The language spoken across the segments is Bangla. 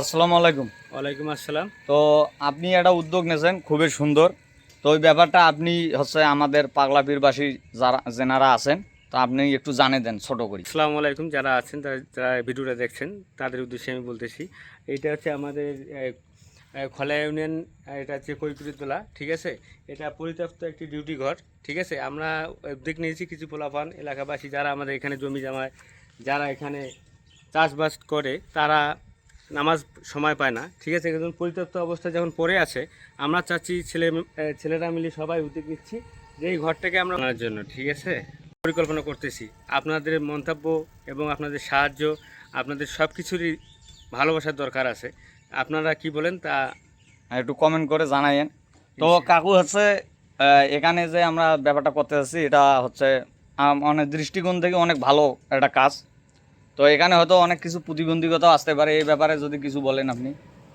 আসসালামু আলাইকুম। ওয়ালাইকুম আসসালাম। তো আপনি একটা উদ্যোগ নিয়েছেন খুবই সুন্দর। তো ওই ব্যাপারটা আপনি আমাদের পাগলাপীরবাসী যেনারা আছেন, তো আপনি একটু জানিয়ে দেন ছোট করে। আসসালামু আলাইকুম, যারা আছেন যারা ভিডিওটা দেখছেন তাদের উদ্দেশ্যে আমি বলতেছি, এইটা হচ্ছে আমাদের খোলা ইউনিয়ন, এটা হচ্ছে কৈকুরিতলা, ঠিক আছে। এটা পরিত্যক্ত একটি ডিউটি ঘর, ঠিক আছে। আমরা উদ্যোগ নিয়েছি কিছু পোলাপান এলাকাবাসী যারা আমাদের এখানে জমি জমায়, যারা এখানে চাষবাস করে, তারা নামাজ সময় পায় না, ঠিক আছে। একদম পরিত্যক্ত অবস্থায় যখন পড়ে আছে, আমরা চাচ্ছি ছেলেরা মিলে সবাই উদ্যোগ নিচ্ছি যে এই ঘরটাকে আমরা আনার জন্য, ঠিক আছে, পরিকল্পনা করতেছি। আপনাদের মন্তব্য এবং আপনাদের সাহায্য, আপনাদের সব কিছুরই ভালোবাসার দরকার আছে। আপনারা কি বলেন তা একটু কমেন্ট করে জানাইয়েন। তো কাকু এখানে যে আমরা ব্যাপারটা করতে যাচ্ছি, এটা অনেক দৃষ্টিকোণ থেকে অনেক ভালো একটা কাজ। তো এখানে হয়তো অনেক কিছু প্রতিবন্ধকতাও আসতে পারে, এই ব্যাপারে যদি কিছু বলেন আপনি।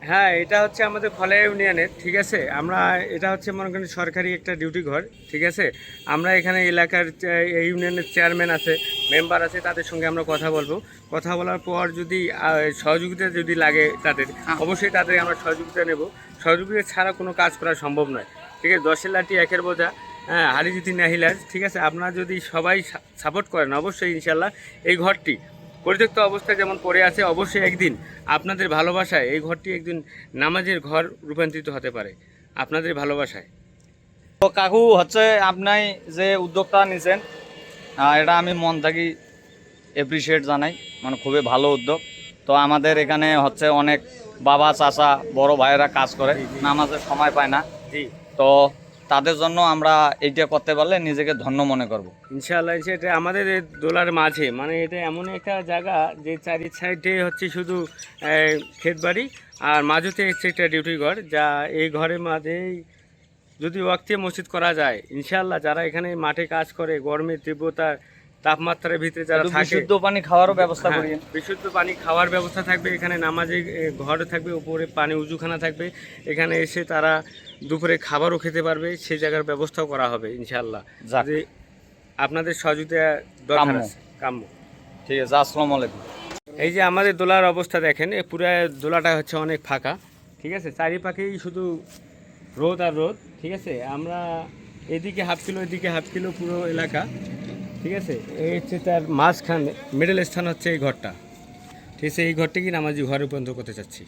হ্যাঁ, এটা হচ্ছে আমাদের খোলা ইউনিয়নের, ঠিক আছে। আমরা এটা হচ্ছে মনে করেন সরকারি একটা ডিউটি ঘর, ঠিক আছে। আমরা এখানে এলাকার এই ইউনিয়নের চেয়ারম্যান আছে, মেম্বার আছে, তাদের সঙ্গে আমরা কথা বলবো। কথা বলার পর যদি সহযোগিতা যদি লাগে তাদের, অবশ্যই তাদের আমরা সহযোগিতা নেব। সহযোগিতা ছাড়া কোনো কাজ করা সম্ভব নয়, ঠিক আছে। 10-এর লাঠি 1-এর বোঝা, হ্যাঁ, হারি জিতি নাহিলাজ, ঠিক আছে। আপনারা যদি সবাই সাপোর্ট করেন, অবশ্যই ইনশাল্লাহ এই ঘরটি পরিত্যক্ত অবস্থায় যেমন পড়ে আছে, অবশ্যই একদিন আপনাদের ভালোবাসায় এই ঘরটি একদিন নামাজের ঘর রূপান্তরিত হতে পারে, আপনাদের ভালোবাসায়। তো কাকু আপনি যে উদ্যোগটা নিয়েছেন, এটা আমি মন থেকে অ্যাপ্রিসিয়েট জানাই, মানে খুবই ভালো উদ্যোগ। তো আমাদের এখানে অনেক বাবা চাচা বড় ভাইয়েরা কাজ করে, নামাজের সময় পায় না। জি, তো তাদের জন্য আমরা এইটা করতে পারলে নিজেকে ধন্য মনে করব। ইনশাআল্লাহ। এটা আমাদের এই দোলার মাঝে, মানে এটা এমন একটা জায়গা যে চারি সাইডে হচ্ছে শুধু ক্ষেত বাড়ি, আর মাঝেতে হচ্ছে একটা ডিউটি ঘর, যা এই ঘরের মাঝেই যদি ওয়াক্তে মসজিদ করা যায়, ইনশাআল্লাহ যারা এখানে মাঠে কাজ করে, গরমের তীব্রতার তাপমাত্রার ভিতরে যারা থাকে, বিশুদ্ধ পানি খাওয়ারও ব্যবস্থা করি। বিশুদ্ধ পানি খাওয়ার ব্যবস্থা থাকবে এখানে, নামাজে ঘর থাকবে, উপরে পানি উজুখানা থাকবে, এখানে এসে তারা দুপুরে খাবারও খেতে পারবে, সেই জায়গার ব্যবস্থাও করা হবে ইনশাআল্লাহ। যে আপনাদের সহযোগিতা দরকার আছে, কাম্য। ঠিক আছে, আসসালামু আলাইকুম। এই যে আমাদের দোলার অবস্থা দেখেন, এই পুরো দোলাটা হচ্ছে অনেক ফাঁকা, ঠিক আছে। চারিপাশেই শুধু রোদ আর রোদ, ঠিক আছে। আমরা এদিকে হাফ কিলো, এদিকে হাফ কিলো, পুরো এলাকা, ঠিক আছে। এই হচ্ছে তার মাঝখানে মিডল স্থান হচ্ছে এই ঘরটা, ঠিক আছে। এই ঘরটাকে নামাজি ঘরে রূপান্তর করতে চাচ্ছি।